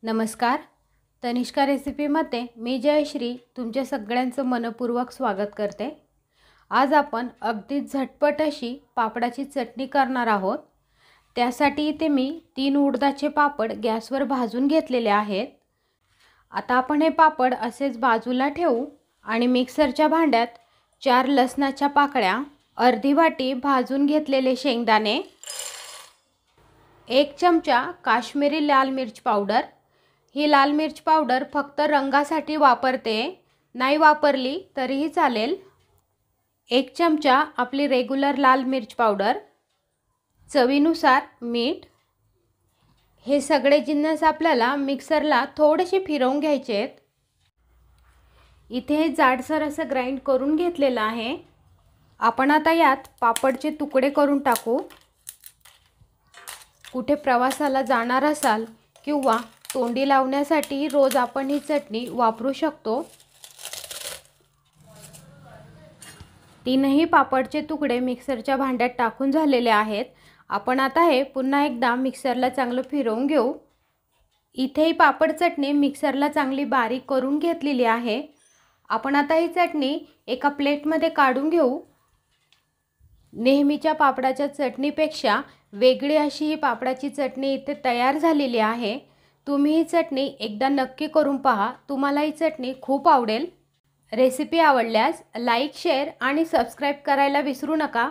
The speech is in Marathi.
नमस्कार. तनिष्का रेसिपीमध्ये मी जयश्री तुमच्या सगळ्यांचं मनपूर्वक स्वागत करते. आज आपण अगदी झटपट अशी पापडाची चटणी करणार आहोत. त्यासाठी इथे मी 3 उडदाचे पापड गॅसवर भाजून घेतलेले आहेत. आता आपण हे पापड असेच बाजूला ठेवू आणि मिक्सरच्या भांड्यात 4 लसणाच्या पाकळ्या, अर्धी वाटी भाजून घेतलेले शेंगदाणे, 1 चमचा काश्मीरी लाल मिर्च पावडर. ही लाल मिर्च पावडर फक्त रंगासाठी वापरते, नाही वापरली तरीही चालेल. 1 चमचा आपली रेग्युलर लाल मिर्च पावडर, चवीनुसार मीठ. हे सगळे जिन्नस आपल्याला मिक्सरला थोडेसे फिरवून घ्यायचे आहेत. इथे जाडसर असं ग्राइंड करून घेतलेलं आहे. आपण आता यात पापडचे तुकडे करून टाकू. कुठे प्रवासाला जाणार असाल किंवा तोंडी लावण्यासाठी रोज आपण ही चटणी वापरू शकतो. 3ही पापडचे तुकडे मिक्सरच्या भांड्यात टाकून झालेले आहेत. आपण आता हे पुन्हा एकदा मिक्सरला चांगलं फिरवून घेऊ. इथे ही पापड चटणी मिक्सरला चांगली बारीक करून घेतलेली आहे. आपण आता ही चटणी एका प्लेटमध्ये काढून घेऊ. नेहमीच्या पापडाच्या चटणीपेक्षा वेगळी अशी ही पापडाची चटणी इथे तयार झालेली आहे. तुम्ही ही चटणी एकदा नक्की करून पहा. तुम्हाला ही चटणी खूप आवडेल. रेसिपी आवडल्यास लाईक, शेअर आणि सबस्क्राईब करायला विसरू नका.